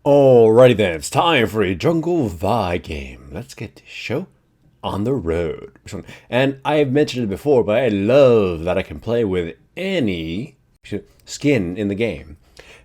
Alrighty then, it's time for a Jungle Vi game. Let's get this show on the road. And I have mentioned it before, but I love that I can play with any skin in the game.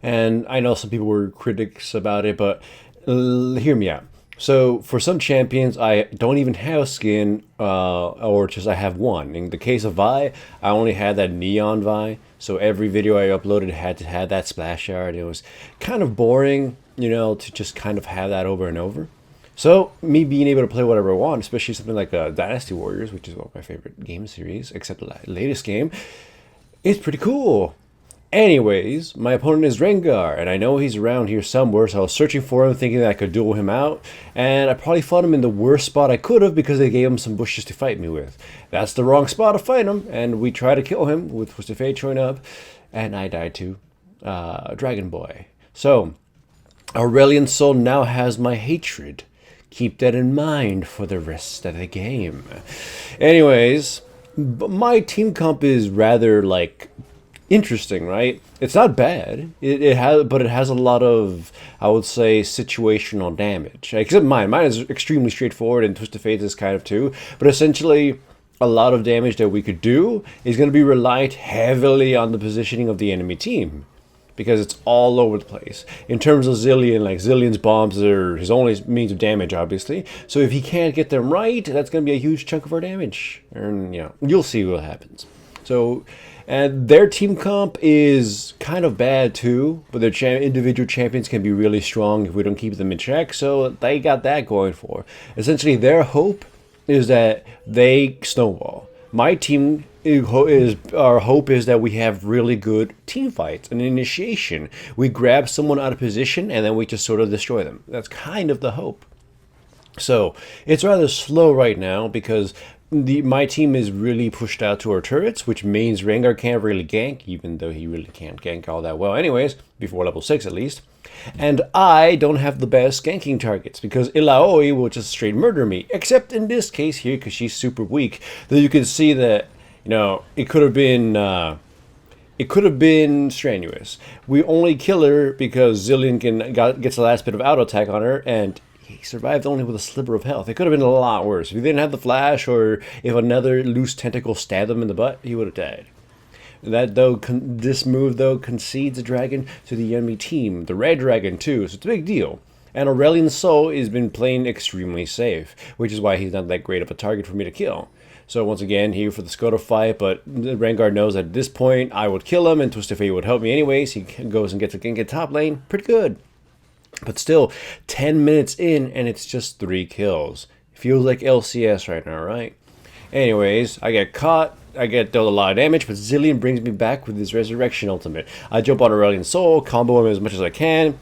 And I know some people were critics about it, but hear me out. So for some champions, I don't even have skin, or just I have one. In the case of Vi, I only had that neon Vi. So every video I uploaded had to have that splash art. It was kind of boring, to just kind of have that over and over. So me being able to play whatever I want, especially something like Dynasty Warriors, which is one of my favorite game series, except the latest game, is pretty cool. Anyways, my opponent is Rengar, and I know he's around here somewhere, so I was searching for him, thinking that I could duel him out, and I probably fought him in the worst spot I could have because they gave him some bushes to fight me with. That's the wrong spot to fight him, and we try to kill him with Twisted Fate showing up, and I died to Dragon Boy. So, Aurelion Sol now has my hatred. Keep that in mind for the rest of the game. Anyways, my team comp is rather interesting, right? It's not bad. But it has a lot of, I would say, situational damage. Except mine. Mine is extremely straightforward, and Twisted Fate is kind of too. But essentially, a lot of damage that we could do is going to be relied heavily on the positioning of the enemy team, because it's all over the place. In terms of Zilean, Zilean's bombs are his only means of damage, obviously. So if he can't get them right, that's going to be a huge chunk of our damage. And, you'll see what happens. So, and their team comp is kind of bad too, but their individual champions can be really strong if we don't keep them in check. So they got that going for. Essentially, their hope is that they snowball. My team our hope is that we have really good team fights, an initiation. We grab someone out of position and then we just sort of destroy them. That's kind of the hope. So it's rather slow right now because my team is really pushed out to our turrets, which means Rengar can't really gank, even though he really can't gank all that well anyways, before level 6 at least. And I don't have the best ganking targets, because Illaoi will just straight murder me, except in this case here, because she's super weak. Though you can see that, it could have been strenuous. We only kill her because Zilean gets the last bit of auto attack on her, and he survived only with a sliver of health. It could have been a lot worse. If he didn't have the flash, or if another loose tentacle stabbed him in the butt, he would have died. This move concedes a dragon to the enemy team, the red dragon too, so it's a big deal. And Aurelion Sol has been playing extremely safe, which is why he's not that great of a target for me to kill. So once again, here for the Skoda fight, but Rengar knows that at this point I would kill him, and Twisted Fate would help me anyways. He goes and gets a gank at top lane, pretty good. But still, 10 minutes in, and it's just 3 kills. Feels like LCS right now, right? Anyways, I get caught. I get dealt a lot of damage, but Zilean brings me back with his Resurrection Ultimate. I jump on Aurelion Sol, combo him as much as I can,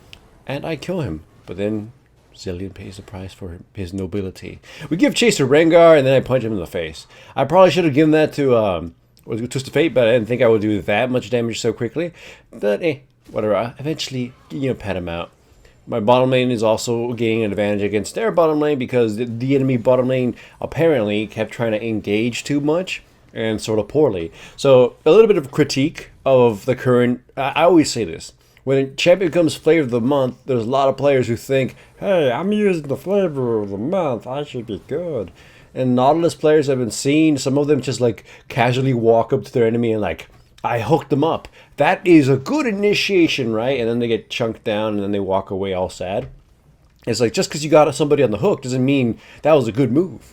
and I kill him. But then Zilean pays the price for his nobility. We give chase to Rengar, and then I punch him in the face. I probably should have given that to Twisted Fate, but I didn't think I would do that much damage so quickly. But whatever. I eventually, pat him out. My bottom lane is also gaining an advantage against their bottom lane because the enemy bottom lane apparently kept trying to engage too much and sort of poorly. So a little bit of critique of the current. I always say this. When a champion becomes flavor of the month, there's a lot of players who think, hey, I'm using the flavor of the month, I should be good. And Nautilus players have been seen, some of them just casually walk up to their enemy and I hooked them up. That is a good initiation, right? And then they get chunked down and then they walk away all sad. It's just because you got somebody on the hook doesn't mean that was a good move.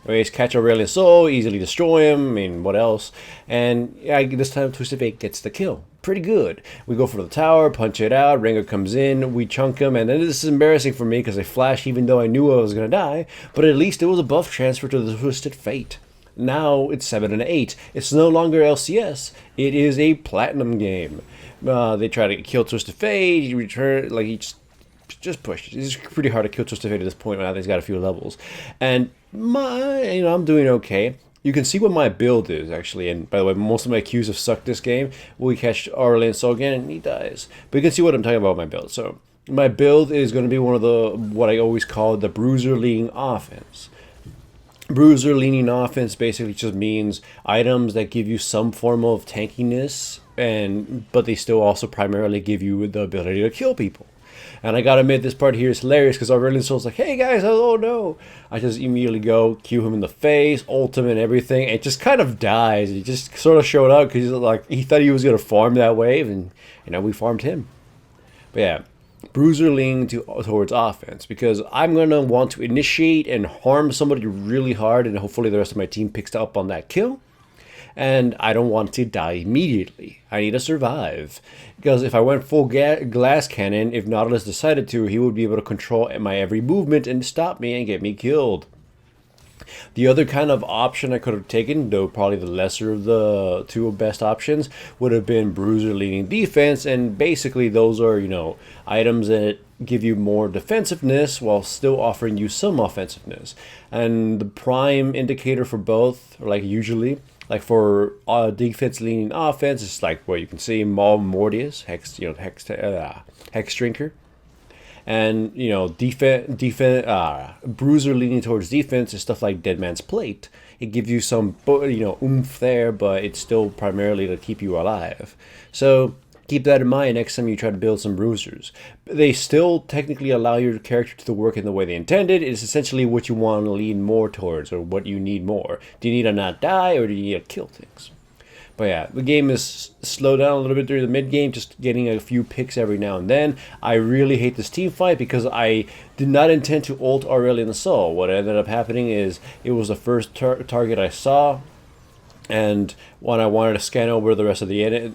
Anyways, catch Aurelion Sol, easily destroy him, what else? And this time Twisted Fate gets the kill. Pretty good. We go for the tower, punch it out, Rengar comes in, we chunk him, and then this is embarrassing for me because I flashed even though I knew I was going to die, but at least it was a buff transfer to the Twisted Fate. Now it's 7 and 8. It's no longer LCS. It is a platinum game. They try to kill Twisted Fate. He return he just pushed. It's pretty hard to kill Twisted Fate at this point. Now he's got a few levels, and I'm doing okay. You can see what my build is actually, and by the way, most of my Qs have sucked this game. We catch Aurelion Sol again, and he dies. But you can see what I'm talking about with my build. So my build is going to be one of what I always call the bruiser leading offense. Bruiser leaning offense basically just means items that give you some form of tankiness, but they still also primarily give you the ability to kill people. And I gotta admit, this part here is hilarious because Aurelion Sol's like, hey guys, oh no. I just immediately go, cue him in the face, ult him and everything. It just kind of dies. He just sort of showed up because like, he thought he was gonna farm that wave, and we farmed him. But yeah, Bruiser leaning towards offense because I'm going to want to initiate and harm somebody really hard, and hopefully the rest of my team picks up on that kill. And I don't want to die immediately. I need to survive. Because if I went full glass cannon, if Nautilus decided to, he would be able to control my every movement and stop me and get me killed. The other kind of option I could have taken, though probably the lesser of the two best options, would have been Bruiser leading defense, and basically those are, items that give you more defensiveness while still offering you some offensiveness. And the prime indicator for both, like usually, like for defense leaning offense, it's like what you can see, Maul Mortius, Hex Drinker. And Bruiser leaning towards defense is stuff like Dead Man's Plate. It gives you some oomph there, but it's still primarily to keep you alive. So keep that in mind next time you try to build some bruisers. They still technically allow your character to work in the way they intended. It's essentially what you want to lean more towards, or what you need more. Do you need to not die, or do you need to kill things? But yeah, the game is slowed down a little bit during the mid game, just getting a few picks every now and then. I really hate this team fight because I did not intend to ult Aurelion Sol. What ended up happening is it was the first target I saw, and when I wanted to scan over the rest of the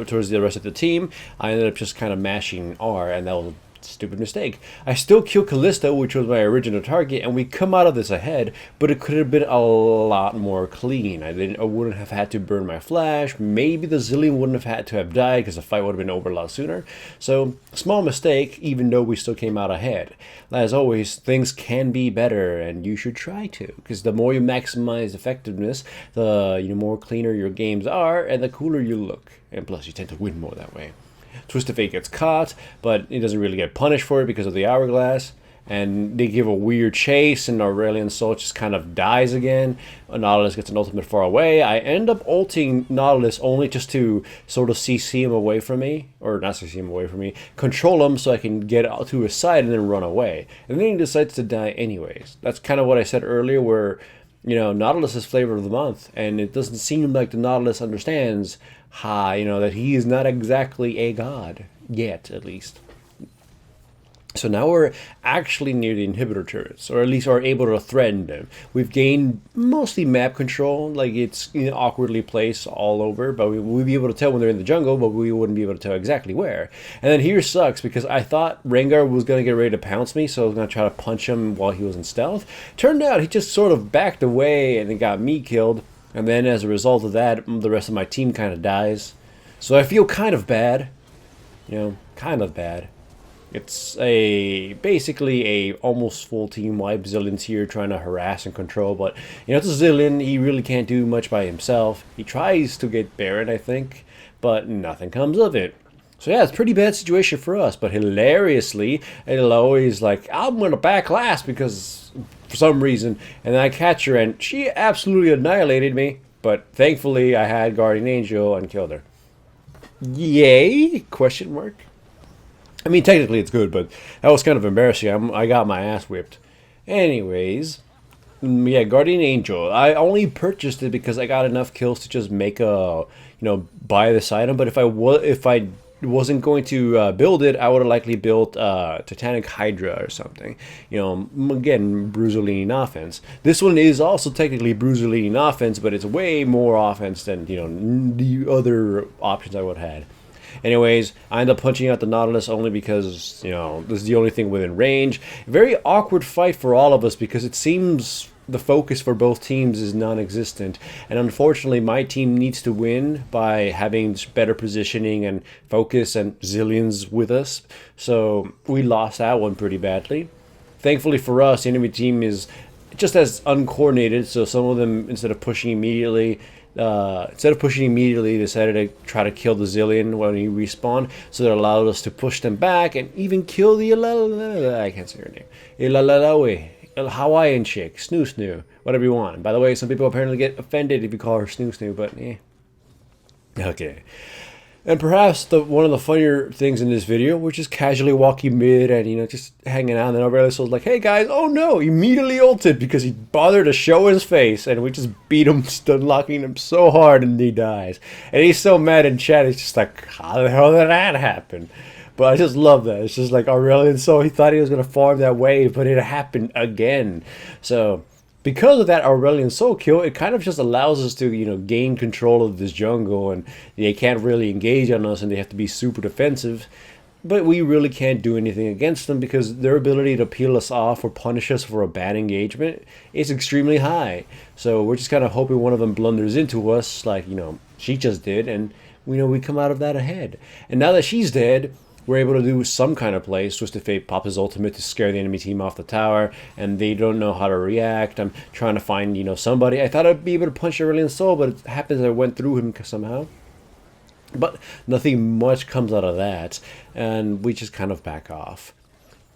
towards the rest of the team, I ended up just kind of mashing R, and that was stupid mistake. I still kill Kalista, which was my original target, and we come out of this ahead, but it could have been a lot more clean. I wouldn't have had to burn my flash. Maybe the Zilean wouldn't have had to have died because the fight would have been over a lot sooner. So, small mistake, even though we still came out ahead. As always, things can be better, and you should try to, because the more you maximize effectiveness, the more cleaner your games are, and the cooler you look. And plus, you tend to win more that way. Twisted Fate gets caught, but it doesn't really get punished for it because of the hourglass. And they give a weird chase, and Aurelion Sol just kind of dies again. Nautilus gets an ultimate far away. I end up ulting Nautilus only just to sort of CC him away from me. Or not CC him away from me. Control him so I can get out to his side and then run away. And then he decides to die anyways. That's kind of what I said earlier, where Nautilus is flavor of the month, and it doesn't seem like the Nautilus understands that he is not exactly a god yet, at least. So now we're actually near the inhibitor turrets, or at least are able to threaten them. We've gained mostly map control, like it's awkwardly placed all over, but we'd be able to tell when they're in the jungle, but we wouldn't be able to tell exactly where. And then here sucks, because I thought Rengar was going to get ready to pounce me, so I was going to try to punch him while he was in stealth. Turned out he just sort of backed away and then got me killed, and then as a result of that, the rest of my team kind of dies. So I feel kind of bad, kind of bad. It's basically a almost full team wipe. Zilean's here trying to harass and control, but it's a Zilean. He really can't do much by himself. He tries to get Baron, I think, but nothing comes of it. So yeah, it's a pretty bad situation for us, but hilariously, it'll always I'm gonna back last because for some reason, and then I catch her and she absolutely annihilated me, but thankfully I had Guardian Angel and killed her. Yay? Question mark? I mean, technically it's good, but that was kind of embarrassing. I got my ass whipped. Anyways, yeah, Guardian Angel. I only purchased it because I got enough kills to just make buy this item. But if I wasn't going to build it, I would have likely built Titanic Hydra or something. Again, Bruiser leaning offense. This one is also technically Bruiser leaning offense, but it's way more offense than the other options I would have had. Anyways, I end up punching out the Nautilus only because, this is the only thing within range. Very awkward fight for all of us because it seems the focus for both teams is non-existent. And unfortunately, my team needs to win by having better positioning and focus and Zileans with us. So we lost that one pretty badly. Thankfully for us, the enemy team is just as uncoordinated. So some of them, instead of pushing immediately, decided to try to kill the Zilean when he respawned, so that allowed us to push them back and even kill the I can't say her name. Hawaiian chick, Snoo, whatever you want. By the way, some people apparently get offended if you call her Snoo, but eh. Okay. And perhaps one of the funnier things in this video, which is casually walking mid and just hanging out, and then Aurelius was like, "Hey guys, oh no!" Immediately ulted because he bothered to show his face, and we just beat him, stun locking him so hard, and he dies. And he's so mad in chat. He's just like, "How the hell did that happen?" But I just love that. It's just like Aurelian Sol, he thought he was gonna farm that wave, but it happened again. So because of that Aurelian Soul kill, it kind of just allows us to, gain control of this jungle, and they can't really engage on us, and they have to be super defensive. But we really can't do anything against them because their ability to peel us off or punish us for a bad engagement is extremely high. So we're just kind of hoping one of them blunders into us, like, she just did, and we come out of that ahead. And now that she's dead, we're able to do some kind of play. Twisted Fate pops his ultimate to scare the enemy team off the tower, and they don't know how to react. I'm trying to find, somebody. I thought I'd be able to punch Aurelion Sol, but it happens I went through him somehow. But nothing much comes out of that, and we just kind of back off.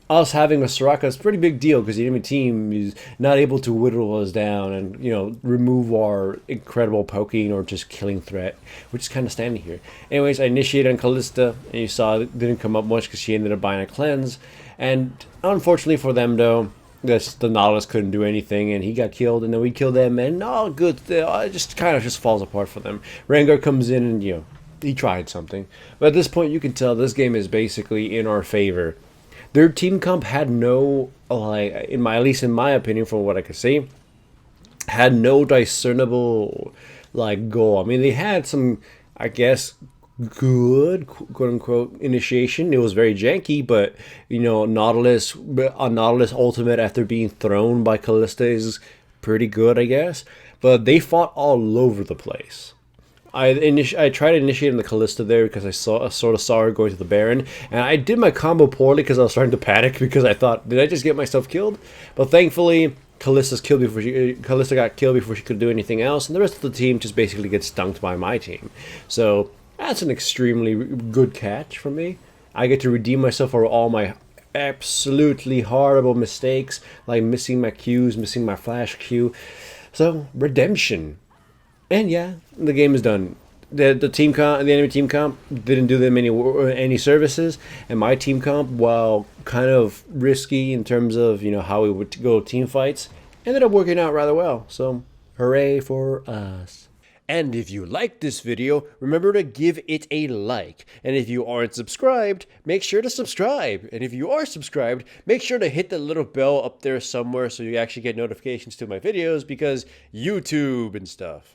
Us having a Soraka is a pretty big deal because the enemy team is not able to whittle us down and remove our incredible poking or just killing threat. We're just kind of standing here. Anyways, I initiated on Kalista, and you saw it didn't come up much because she ended up buying a cleanse. And unfortunately for them, though, the Nautilus couldn't do anything, and he got killed, and then we killed them, and all good. It just kind of just falls apart for them. Rengar comes in, and he tried something, but at this point you can tell this game is basically in our favor. Their team comp had no, at least in my opinion, from what I could see, had no discernible goal. I mean, they had some, I guess, good quote unquote initiation. It was very janky, but Nautilus ultimate after being thrown by Kalista is pretty good, I guess. But they fought all over the place. I tried to initiate on the Kalista there because I sort of saw her going to the Baron, and I did my combo poorly because I was starting to panic because I thought, did I just get myself killed? But thankfully, Kalista got killed before she could do anything else, and the rest of the team just basically gets stunked by my team. So that's an extremely good catch for me. I get to redeem myself for all my absolutely horrible mistakes, like missing my Qs, missing my flash Q. So redemption. And yeah, the game is done. The enemy team comp didn't do them any services, and my team comp, while kind of risky in terms of how we would go team fights, ended up working out rather well. So hooray for us! And if you liked this video, remember to give it a like. And if you aren't subscribed, make sure to subscribe. And if you are subscribed, make sure to hit the little bell up there somewhere so you actually get notifications to my videos, because YouTube and stuff.